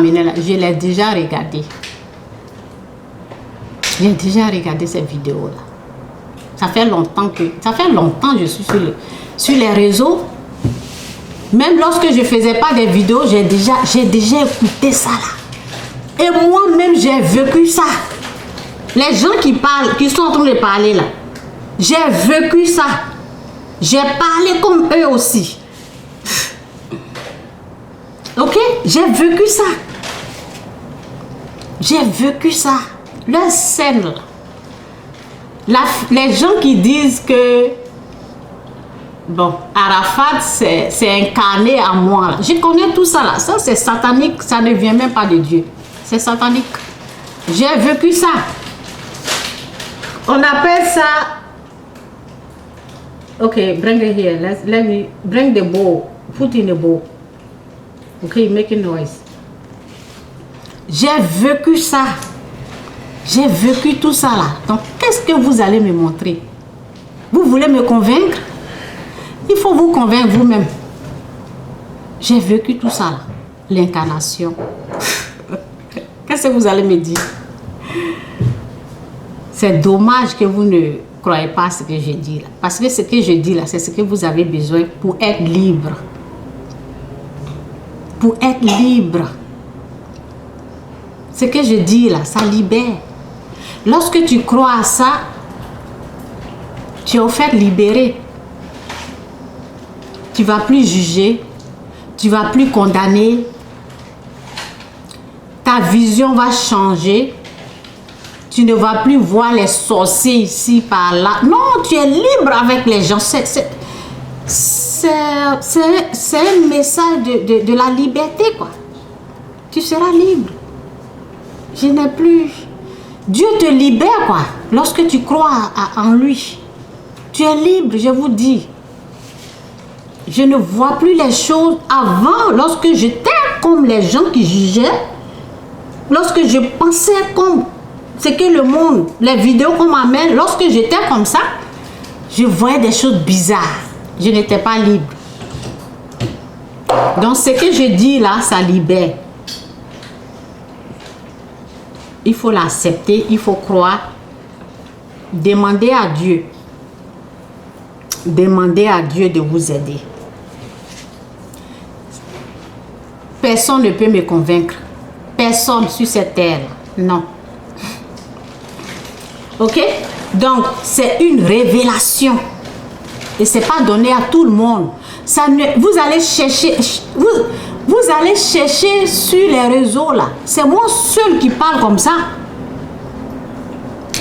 Je l'ai déjà regardé. J'ai déjà regardé cette vidéo-là. Ça fait longtemps que je suis sur les réseaux. Même lorsque je ne faisais pas des vidéos, j'ai déjà écouté ça là. Et moi-même, j'ai vécu ça. Les gens qui parlent, qui sont en train de parler là, j'ai vécu ça. J'ai parlé comme eux aussi. Ok? J'ai vécu ça. J'ai vécu ça. Leur scène là. Les gens qui disent que bon, Arafat c'est incarné en moi. Je connais tout ça là. Ça c'est satanique. Ça ne vient même pas de Dieu. C'est satanique. J'ai vécu ça. On appelle ça. Ok, bring it here. Let me bring the bowl. Put in the bowl. Ok, make a noise. J'ai vécu ça. J'ai vécu tout ça là. Donc, qu'est-ce que vous allez me montrer? Vous voulez me convaincre? Il faut vous convaincre vous-même. J'ai vécu tout ça là. L'incarnation. Qu'est-ce que vous allez me dire? C'est dommage que vous ne croyez pas à ce que je dis là. Parce que ce que je dis là, c'est ce que vous avez besoin pour être libre. Pour être libre. Ce que je dis là, ça libère. Lorsque tu crois à ça, tu es au fait libéré. Tu ne vas plus juger, tu ne vas plus condamner. Ta vision va changer. Tu ne vas plus voir les sorciers ici, par là. Non, tu es libre avec les gens. C'est un message de la liberté, quoi. Tu seras libre. Je n'ai plus... Dieu te libère, quoi. Lorsque tu crois en lui. Tu es libre, je vous dis. Je ne vois plus les choses avant, lorsque j'étais comme les gens qui jugeaient. Lorsque je pensais comme ce que le monde, les vidéos qu'on m'amène, lorsque j'étais comme ça, je voyais des choses bizarres. Je n'étais pas libre. Donc ce que je dis là, ça libère. Il faut l'accepter, il faut croire. Demandez à Dieu. Demandez à Dieu de vous aider. Personne ne peut me convaincre. Personne sur cette terre. Non. Ok? Donc, c'est une révélation. Et ce n'est pas donné à tout le monde. Ça ne, vous allez chercher... Vous allez chercher sur les réseaux là. C'est moi seul qui parle comme ça.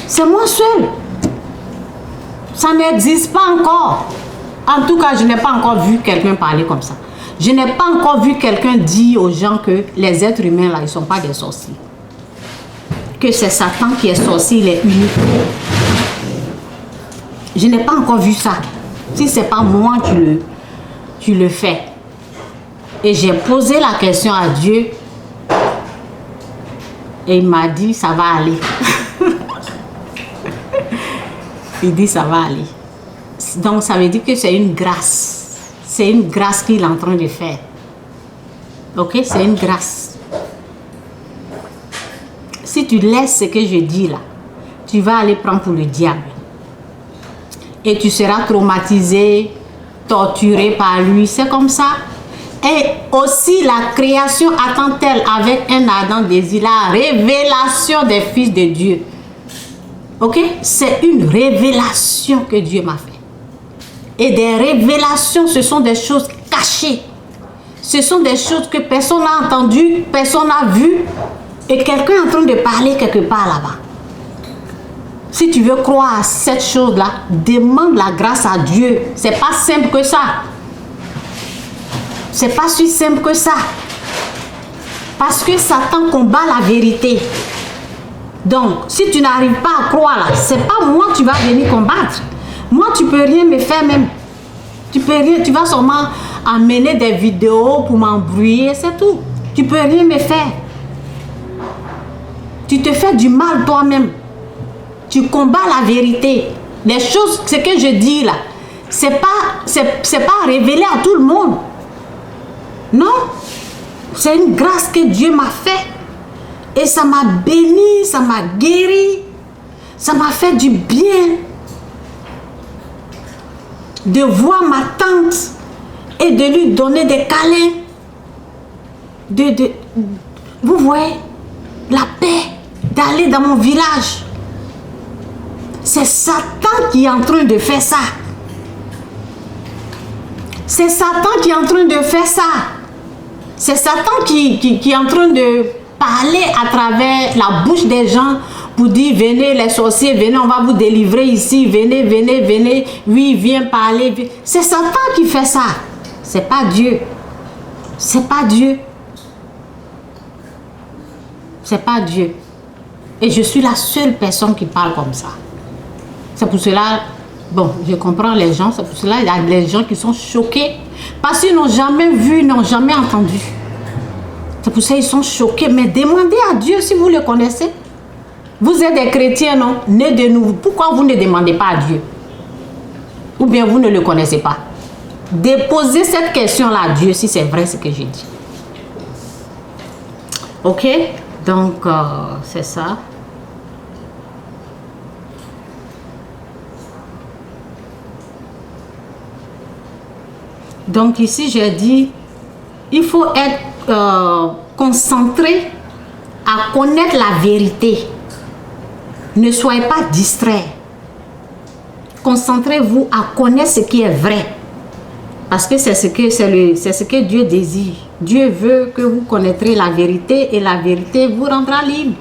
C'est moi seul. Ça n'existe pas encore. En tout cas, je n'ai pas encore vu quelqu'un parler comme ça. Je n'ai pas encore vu quelqu'un dire aux gens que les êtres humains là, ils ne sont pas des sorciers. Que c'est Satan qui est sorcier, il est unique. Je n'ai pas encore vu ça. Si ce n'est pas moi qui le fais. Et j'ai posé la question à Dieu. Et il m'a dit, ça va aller. Il dit, ça va aller. Donc, ça veut dire que c'est une grâce. C'est une grâce qu'il est en train de faire. Ok? C'est une grâce. Si tu laisses ce que je dis là, tu vas aller prendre pour le diable. Et tu seras traumatisé, torturé par lui. C'est comme ça. Et aussi la création attend-elle avec un ardent désir la révélation des fils de Dieu. Ok? C'est une révélation que Dieu m'a fait. Et des révélations, ce sont des choses cachées. Ce sont des choses que personne n'a entendues, personne n'a vues. Et quelqu'un est en train de parler quelque part là-bas. Si tu veux croire à cette chose-là, demande la grâce à Dieu. C'est pas simple que ça. C'est pas si simple que ça. Parce que Satan combat la vérité. Donc, si tu n'arrives pas à croire là, c'est pas moi que tu vas venir combattre. Moi, tu peux rien me faire même. Tu peux rien, tu vas seulement amener des vidéos pour m'embrouiller, c'est tout. Tu peux rien me faire. Tu te fais du mal toi-même. Tu combats la vérité. Les choses, ce que je dis là, c'est pas révélé à tout le monde. Non. c'est une grâce que Dieu m'a fait. Et ça m'a béni, ça m'a guéri, ça m'a fait du bien. De voir ma tante et de lui donner des câlins. Vous voyez, la paix, d'aller dans mon village. C'est Satan qui est en train de faire ça. C'est Satan qui est en train de faire ça. C'est Satan qui est en train de parler à travers la bouche des gens pour dire venez les sorciers, venez, on va vous délivrer ici, venez, venez, venez. Oui, viens parler. C'est Satan qui fait ça. C'est pas Dieu. C'est pas Dieu. C'est pas Dieu. Et je suis la seule personne qui parle comme ça. C'est pour cela, bon, je comprends les gens, c'est pour cela il y a des gens qui sont choqués parce qu'ils n'ont jamais vu, n'ont jamais entendu. C'est pour ça qu'ils sont choqués. Mais demandez à Dieu si vous le connaissez. Vous êtes des chrétiens, non? Nés de nouveau. Pourquoi vous ne demandez pas à Dieu? Ou bien vous ne le connaissez pas? Déposez cette question-là à Dieu si c'est vrai ce que j'ai dit. Ok? Donc, c'est ça. Donc ici, j'ai dit, il faut être concentré à connaître la vérité. Ne soyez pas distrait. Concentrez-vous à connaître ce qui est vrai. Parce que c'est ce que Dieu désire. Dieu veut que vous connaîtrez la vérité et la vérité vous rendra libre.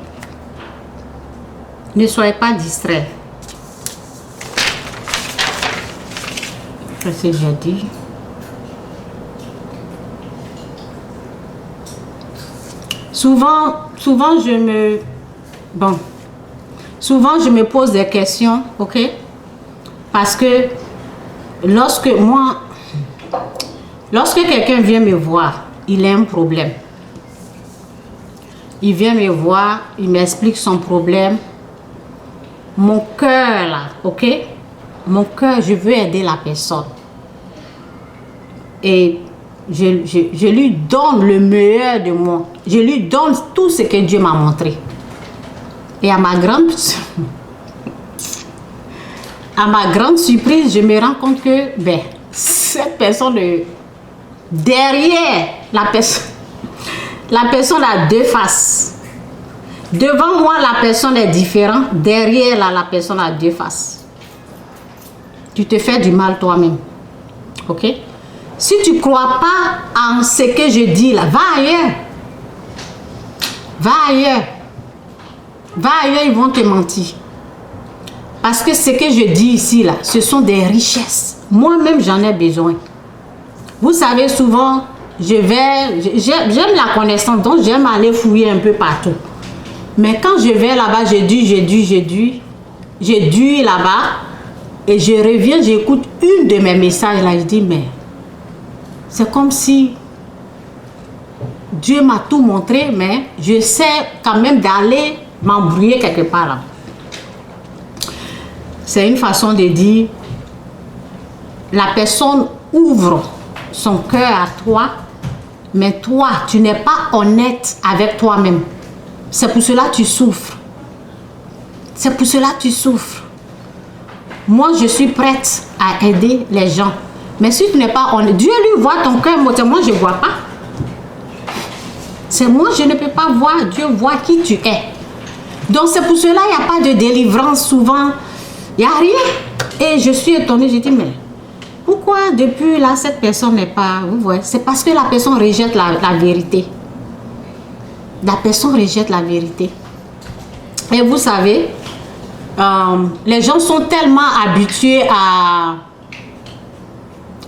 Ne soyez pas distrait. Qu'est-ce que j'ai dit? Souvent je me pose des questions, ok? Parce que lorsque quelqu'un vient me voir, il a un problème. Il vient me voir, il m'explique son problème. Mon cœur là, ok? Mon cœur, je veux aider la personne. Et je lui donne le meilleur de moi. Je lui donne tout ce que Dieu m'a montré. Et à ma grande surprise, je me rends compte que cette personne, derrière la personne a deux faces. Devant moi, la personne est différente. Derrière là, la personne a deux faces. Tu te fais du mal toi-même. Ok? Si tu ne crois pas en ce que je dis là, va ailleurs. Va ailleurs. Va ailleurs, ils vont te mentir. Parce que ce que je dis ici là, ce sont des richesses. Moi-même, j'en ai besoin. Vous savez, souvent, j'aime la connaissance, donc j'aime aller fouiller un peu partout. Mais quand je vais là-bas, j'ai dû là-bas, et je reviens, j'écoute une de mes messages là, je dis, mais c'est comme si Dieu m'a tout montré, mais je sais quand même d'aller m'embrouiller quelque part là. C'est une façon de dire, la personne ouvre son cœur à toi, mais toi, tu n'es pas honnête avec toi-même. C'est pour cela que tu souffres. C'est pour cela que tu souffres. Moi, je suis prête à aider les gens. Mais si tu n'es pas honnête, Dieu lui voit ton cœur, moi je ne vois pas. C'est moi, je ne peux pas voir. Dieu voit qui tu es. Donc c'est pour cela qu'il n'y a pas de délivrance souvent. Il n'y a rien. Et je suis étonnée, je dis, mais pourquoi depuis là, cette personne n'est pas... Vous voyez, c'est parce que la personne rejette la vérité. La personne rejette la vérité. Et vous savez, les gens sont tellement habitués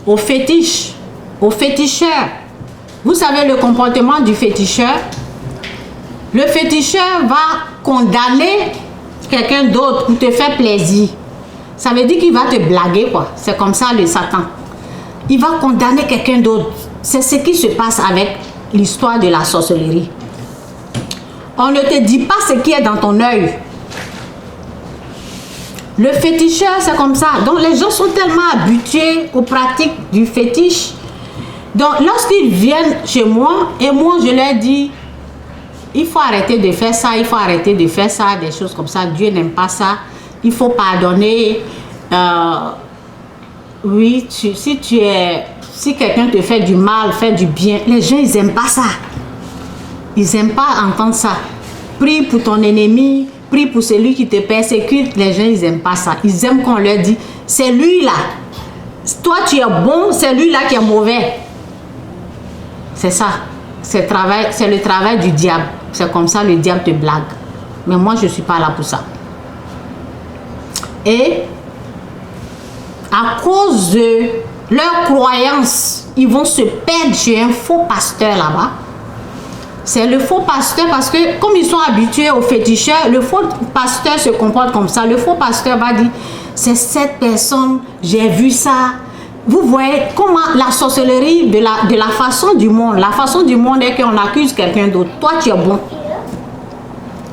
au fétiche, au féticheur. Vous savez le comportement du féticheur? Le féticheur va condamner quelqu'un d'autre pour te faire plaisir. Ça veut dire qu'il va te blaguer, quoi. C'est comme ça le Satan. Il va condamner quelqu'un d'autre. C'est ce qui se passe avec l'histoire de la sorcellerie. On ne te dit pas ce qui est dans ton œil. Le féticheur, c'est comme ça. Donc les gens sont tellement habitués aux pratiques du fétiche Donc, lorsqu'ils viennent chez moi, et moi, je leur dis, il faut arrêter de faire ça, il faut arrêter de faire ça, des choses comme ça. Dieu n'aime pas ça. Il faut pardonner. Oui, si quelqu'un te fait du mal, fait du bien, les gens, ils n'aiment pas ça. Ils n'aiment pas entendre ça. Prie pour ton ennemi, prie pour celui qui te persécute. Les gens, ils n'aiment pas ça. Ils aiment qu'on leur dise, c'est lui là. Toi, tu es bon, c'est lui là qui est mauvais. C'est ça. C'est le travail du diable. C'est comme ça, le diable te blague. Mais moi, je ne suis pas là pour ça. Et à cause de leur croyance, ils vont se perdre chez un faux pasteur là-bas. C'est le faux pasteur parce que comme ils sont habitués aux féticheurs, le faux pasteur se comporte comme ça. Le faux pasteur va dire, c'est cette personne, j'ai vu ça. Vous voyez comment la sorcellerie de la façon du monde. La façon du monde est qu'on accuse quelqu'un d'autre. Toi, tu es bon.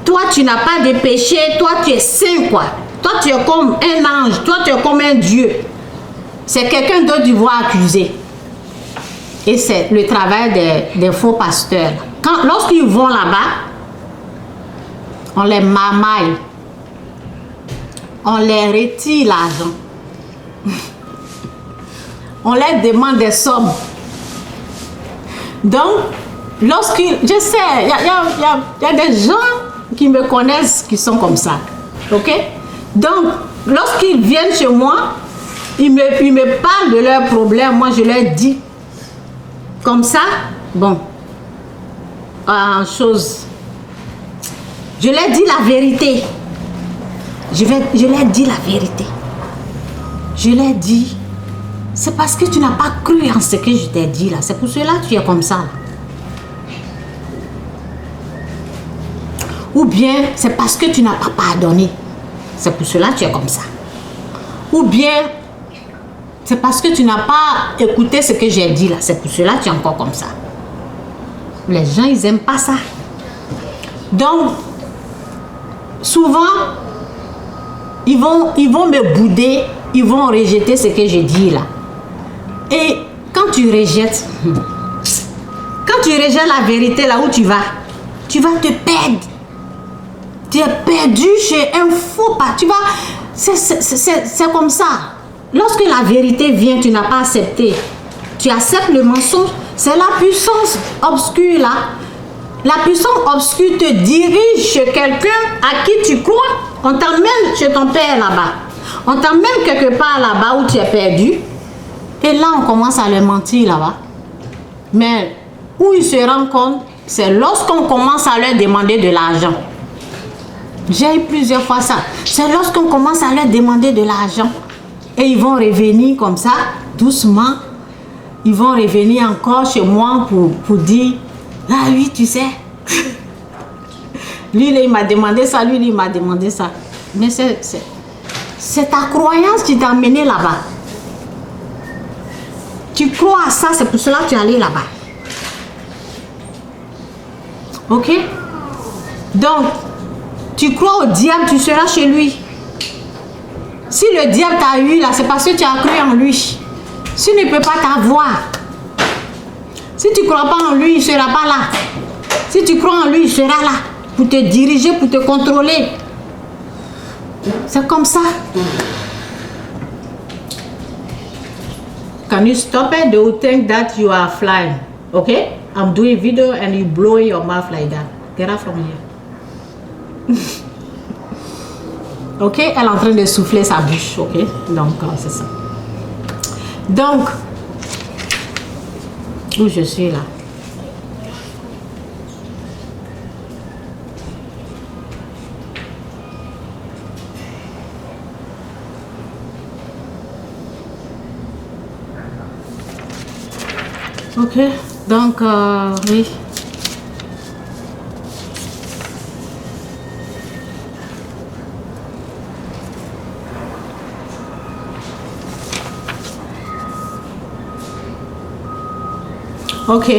Toi, tu n'as pas de péché. Toi, tu es saint, quoi. Toi, tu es comme un ange. Toi, tu es comme un Dieu. C'est quelqu'un d'autre qui va accuser. Et c'est le travail des faux pasteurs. Lorsqu'ils vont là-bas, on les marmaille. On les retire l'argent. On leur demande des sommes. Donc, lorsqu'ils... Je sais, il y a des gens qui me connaissent qui sont comme ça. Ok? Donc, lorsqu'ils viennent chez moi, ils me parlent de leurs problèmes. Moi, je leur dis comme ça. Bon. Je leur dis la vérité. Je leur dis la vérité. Je leur dis, c'est parce que tu n'as pas cru en ce que je t'ai dit là. C'est pour cela que tu es comme ça. Ou bien, c'est parce que tu n'as pas pardonné. C'est pour cela que tu es comme ça. Ou bien, c'est parce que tu n'as pas écouté ce que j'ai dit là. C'est pour cela que tu es encore comme ça. Les gens, ils n'aiment pas ça. Donc, souvent, ils vont me bouder, ils vont rejeter ce que je dis là. Et quand tu rejettes la vérité là où tu vas te perdre. Tu es perdu chez un faux pas. C'est comme ça. Lorsque la vérité vient, tu n'as pas accepté. Tu acceptes le mensonge. C'est la puissance obscure là. La puissance obscure te dirige chez quelqu'un à qui tu crois. On t'emmène chez ton père là-bas. On t'emmène quelque part là-bas où tu es perdu. Et là, on commence à leur mentir là-bas. Mais où ils se rendent compte, c'est lorsqu'on commence à leur demander de l'argent. J'ai eu plusieurs fois ça. C'est lorsqu'on commence à leur demander de l'argent. Et ils vont revenir comme ça, doucement. Ils vont revenir encore chez moi pour dire, ah oui, tu sais. Lui, il m'a demandé ça, lui, il m'a demandé ça. Mais c'est ta croyance qui t'a amené là-bas. Tu crois à ça, c'est pour cela que tu es allé là-bas. Ok? Donc, tu crois au diable, tu seras chez lui. Si le diable t'a eu là, c'est parce que tu as cru en lui. S'il ne peut pas t'avoir, si tu ne crois pas en lui, il ne sera pas là. Si tu crois en lui, il sera là pour te diriger, pour te contrôler. C'est comme ça. Can you stop it? They will think that you are flying. Okay? I'm doing video and you blowing your mouth like that. Get out from here. Ok? Elle est en train de souffler sa bouche. Ok? Donc, c'est ça. Donc, où je suis là? Ok, donc, oui. Ok,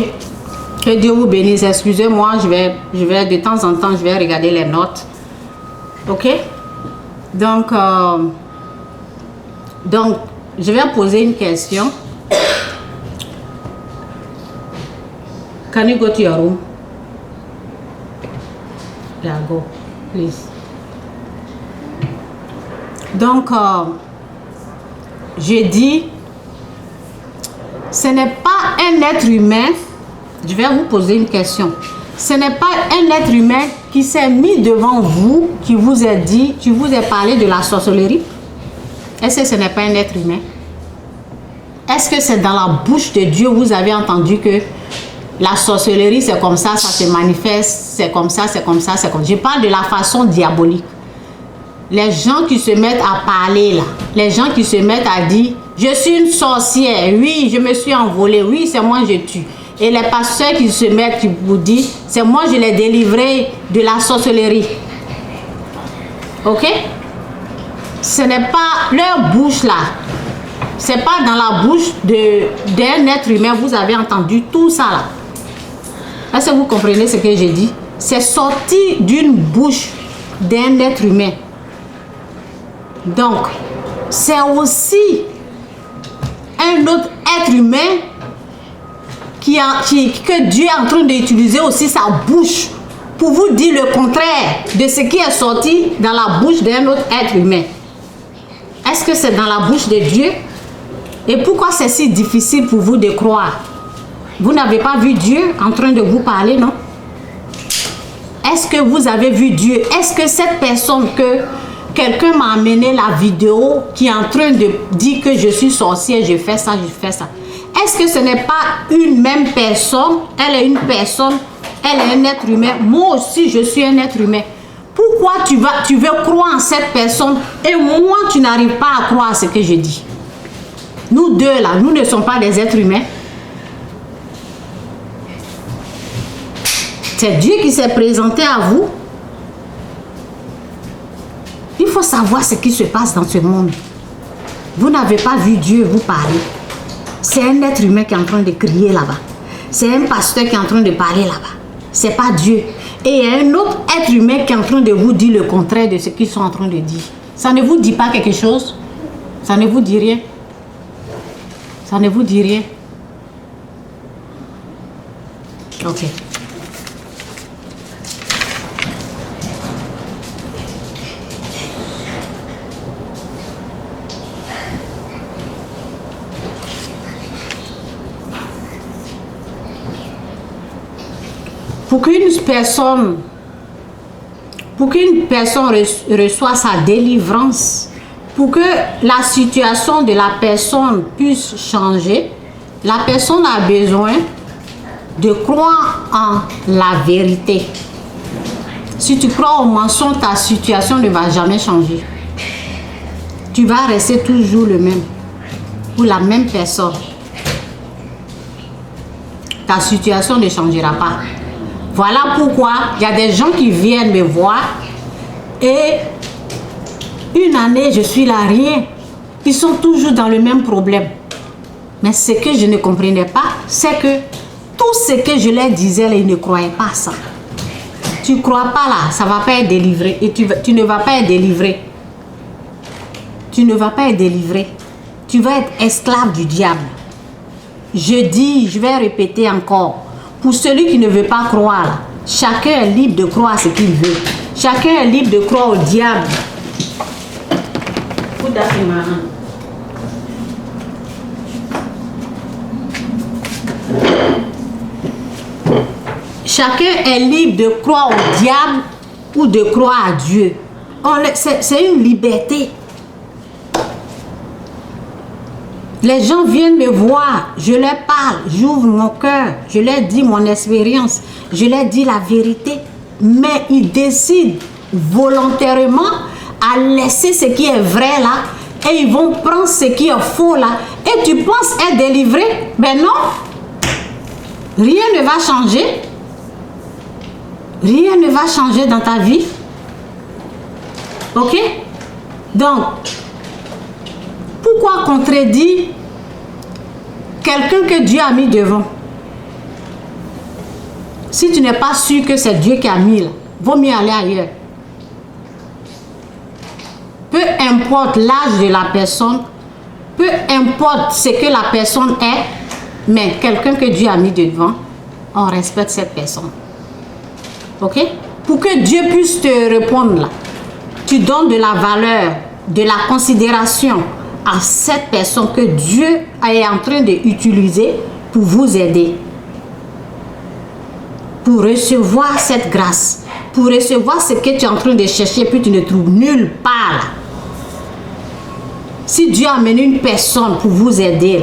que Dieu vous bénisse. Excusez-moi, je vais de temps en temps, je vais regarder les notes. Ok, donc, je vais poser une question. Can you go to your room? Yeah, go, please. Donc, je dis, ce n'est pas un être humain, je vais vous poser une question. Ce n'est pas un être humain qui s'est mis devant vous, qui vous a dit, qui vous a parlé de la sorcellerie. Est-ce que ce n'est pas un être humain? Est-ce que c'est dans la bouche de Dieu vous avez entendu que la sorcellerie c'est comme ça se manifeste, c'est comme ça, c'est comme ça, c'est comme ça. Je parle de la façon diabolique. Les gens qui se mettent à parler là, les gens qui se mettent à dire, je suis une sorcière, oui, je me suis envolée, oui, c'est moi je tue. Et les pasteurs qui se mettent, qui vous disent, c'est moi je l'ai délivré de la sorcellerie. Ok? Ce n'est pas leur bouche là. C'est pas dans la bouche d'un être humain, vous avez entendu tout ça là. Est-ce que vous comprenez ce que j'ai dit? C'est sorti d'une bouche d'un être humain. Donc, c'est aussi un autre être humain que Dieu est en train d'utiliser aussi sa bouche pour vous dire le contraire de ce qui est sorti dans la bouche d'un autre être humain. Est-ce que c'est dans la bouche de Dieu? Et pourquoi c'est si difficile pour vous de croire? Vous n'avez pas vu Dieu en train de vous parler, non? Est-ce que vous avez vu Dieu? Est-ce que cette personne que quelqu'un m'a amené la vidéo qui est en train de dire que je suis sorcière, je fais ça, je fais ça. Est-ce que ce n'est pas une même personne? Elle est une personne, elle est un être humain. Moi aussi, je suis un être humain. Pourquoi tu veux croire en cette personne et moi, tu n'arrives pas à croire ce que je dis? Nous deux là, nous ne sommes pas des êtres humains. C'est Dieu qui s'est présenté à vous. Il faut savoir ce qui se passe dans ce monde. Vous n'avez pas vu Dieu vous parler. C'est un être humain qui est en train de crier là-bas. C'est un pasteur qui est en train de parler là-bas. C'est pas Dieu. Et il y a un autre être humain qui est en train de vous dire le contraire de ce qu'ils sont en train de dire. Ça ne vous dit pas quelque chose? Ça ne vous dit rien? Ça ne vous dit rien? Ok. Pour qu'une personne reçoive sa délivrance, pour que la situation de la personne puisse changer, la personne a besoin de croire en la vérité. Si tu crois au mensonge, ta situation ne va jamais changer. Tu vas rester toujours le même, ou la même personne. Ta situation ne changera pas. Voilà pourquoi il y a des gens qui viennent me voir et une année, je suis là, rien. Ils sont toujours dans le même problème. Mais ce que je ne comprenais pas, c'est que tout ce que je leur disais, ils ne croyaient pas ça. Tu ne crois pas là, ça ne va pas être délivré. Et tu ne vas pas être délivré. Tu ne vas pas être délivré. Tu vas être esclave du diable. Je dis, je vais répéter encore. Pour celui qui ne veut pas croire, là, chacun est libre de croire ce qu'il veut. Chacun est libre de croire au diable. Chacun est libre de croire au diable ou de croire à Dieu. C'est une liberté. Les gens viennent me voir, je leur parle, j'ouvre mon cœur, je leur dis mon expérience, je leur dis la vérité. Mais ils décident volontairement à laisser ce qui est vrai là et ils vont prendre ce qui est faux là. Et tu penses être délivré? Ben non. Rien ne va changer. Rien ne va changer dans ta vie. Ok? Donc, pourquoi contredire quelqu'un que Dieu a mis devant? Si tu n'es pas sûr que c'est Dieu qui a mis là, vaut mieux aller ailleurs. Peu importe l'âge de la personne, peu importe ce que la personne est, mais quelqu'un que Dieu a mis devant, on respecte cette personne. Ok? Pour que Dieu puisse te répondre là, tu donnes de la valeur, de la considération à cette personne que Dieu est en train d'utiliser pour vous aider. Pour recevoir cette grâce, pour recevoir ce que tu es en train de chercher, puis tu ne trouves nulle part là. Si Dieu a amené une personne pour vous aider,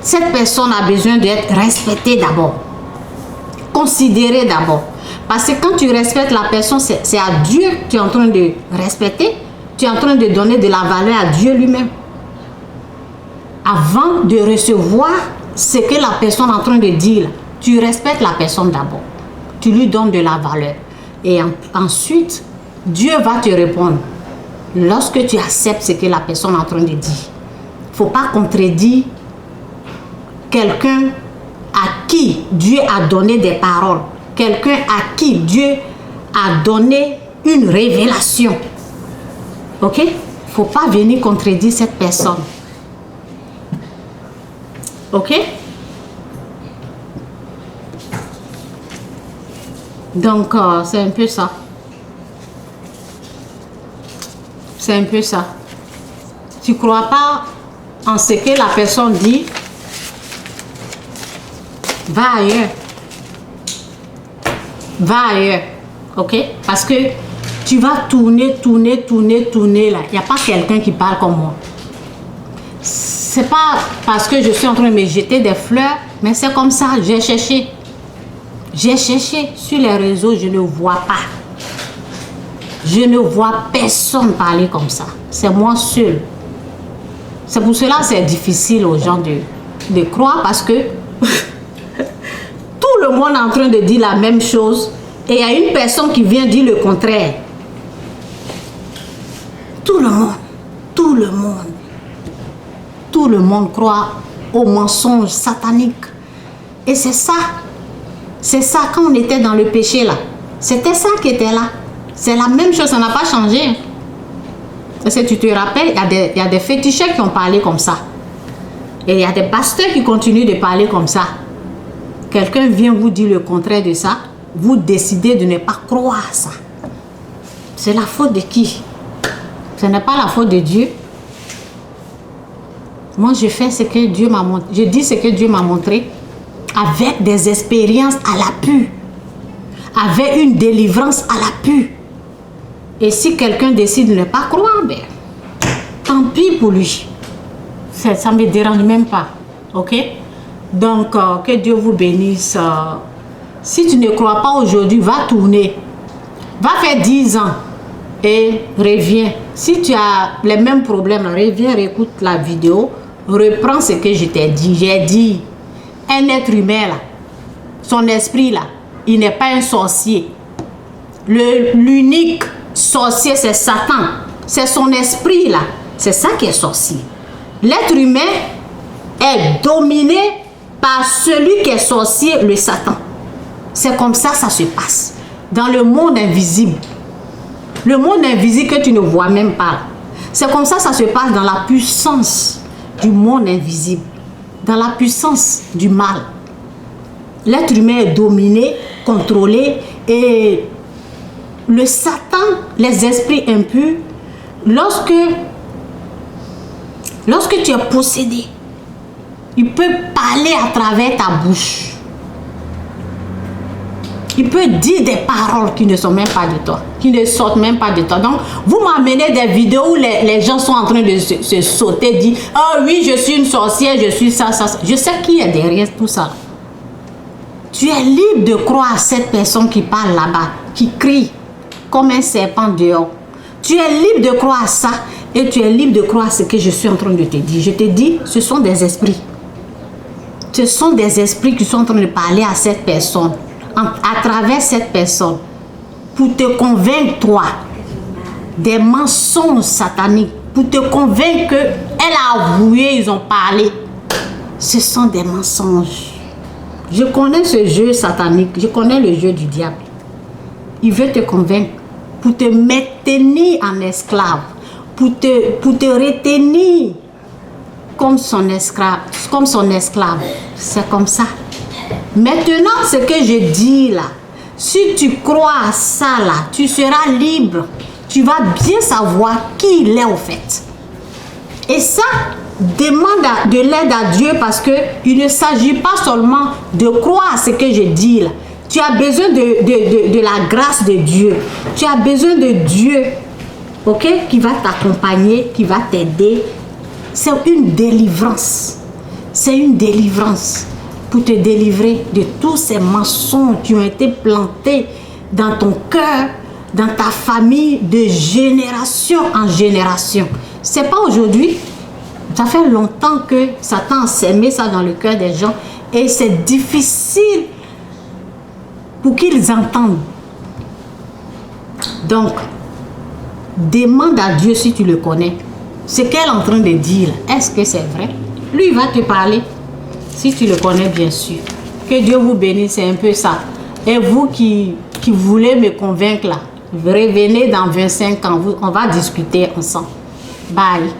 cette personne a besoin d'être respectée d'abord, considérée d'abord. Parce que quand tu respectes la personne, c'est à Dieu que tu es en train de respecter, tu es en train de donner de la valeur à Dieu lui-même. Avant de recevoir ce que la personne est en train de dire, tu respectes la personne d'abord, tu lui donnes de la valeur. Et ensuite, Dieu va te répondre lorsque tu acceptes ce que la personne est en train de dire. Il ne faut pas contredire quelqu'un à qui Dieu a donné des paroles, quelqu'un à qui Dieu a donné une révélation. Ok? Il ne faut pas venir contredire cette personne. Ok? Donc, c'est un peu ça. C'est un peu ça. Tu ne crois pas en ce que la personne dit, va ailleurs. Va ailleurs. Ok? Parce que tu vas tourner là. Il n'y a pas quelqu'un qui parle comme moi. C'est pas parce que je suis en train de me jeter des fleurs, mais c'est comme ça. J'ai cherché. J'ai cherché sur les réseaux, je ne vois pas. Je ne vois personne parler comme ça. C'est moi seul. C'est pour cela que c'est difficile aux gens de croire, parce que tout le monde est en train de dire la même chose et il y a une personne qui vient dire le contraire. Tout le monde croit aux mensonges sataniques. Et c'est ça. C'est ça, quand on était dans le péché là. C'était ça qui était là. C'est la même chose, ça n'a pas changé. Parce que tu te rappelles, il y a des féticheurs qui ont parlé comme ça. Et il y a des pasteurs qui continuent de parler comme ça. Quelqu'un vient vous dire le contraire de ça, vous décidez de ne pas croire à ça. C'est la faute de qui? Ce n'est pas la faute de Dieu. Moi, je fais ce que Dieu m'a montré. Je dis ce que Dieu m'a montré avec des expériences à l'appui, avec une délivrance à l'appui. Et si quelqu'un décide de ne pas croire, ben, tant pis pour lui. Ça ne me dérange même pas. Ok? Donc, que Dieu vous bénisse. Si tu ne crois pas aujourd'hui, va tourner. Va faire 10 ans et reviens. Si tu as les mêmes problèmes, reviens, réécoute la vidéo, reprends ce que je t'ai dit. J'ai dit, un être humain, là, son esprit, là, il n'est pas un sorcier. L'unique sorcier, c'est Satan. C'est son esprit, là. C'est ça qui est sorcier. L'être humain est dominé par celui qui est sorcier, le Satan. C'est comme ça ça se passe. Dans le monde invisible. Le monde invisible que tu ne vois même pas. C'est comme ça ça se passe dans la puissance du monde invisible. Dans la puissance du mal. L'être humain est dominé, contrôlé, et le Satan, les esprits impurs, lorsque tu es possédé, il peut parler à travers ta bouche. Il peut dire des paroles qui ne sont même pas de toi, qui ne sortent même pas de toi. Donc, vous m'amenez des vidéos où les gens sont en train de se sauter, dire « Ah oui, je suis une sorcière, je suis ça, ça, ça. » Je sais qui est derrière tout ça. Tu es libre de croire à cette personne qui parle là-bas, qui crie comme un serpent dehors. Tu es libre de croire à ça et tu es libre de croire à ce que je suis en train de te dire. Je te dis, ce sont des esprits. Ce sont des esprits qui sont en train de parler à cette personne, à travers cette personne, pour te convaincre, toi, des mensonges sataniques, pour te convaincre qu'elle a avoué, ils ont parlé. Ce sont des mensonges. Je connais ce jeu satanique, je connais le jeu du diable. Il veut te convaincre pour te maintenir en esclave, pour te retenir comme son esclave. C'est comme ça. Maintenant, ce que je dis là, si tu crois à ça là, tu seras libre. Tu vas bien savoir qui il est au fait. Et ça, demande de l'aide à Dieu parce que il ne s'agit pas seulement de croire à ce que je dis là. Tu as besoin de la grâce de Dieu. Tu as besoin de Dieu, ok, qui va t'accompagner, qui va t'aider. C'est une délivrance. C'est une délivrance pour te délivrer de tous ces mensonges qui ont été plantés dans ton cœur, dans ta famille, de génération en génération. C'est pas aujourd'hui. Ça fait longtemps que Satan a sémé ça dans le cœur des gens et c'est difficile pour qu'ils entendent. Donc, demande à Dieu si tu le connais. Ce qu'elle est en train de dire, est-ce que c'est vrai? Lui, il va te parler. Si tu le connais, bien sûr. Que Dieu vous bénisse, c'est un peu ça. Et vous qui voulez me convaincre là, revenez dans 25 ans, on va discuter ensemble. Bye.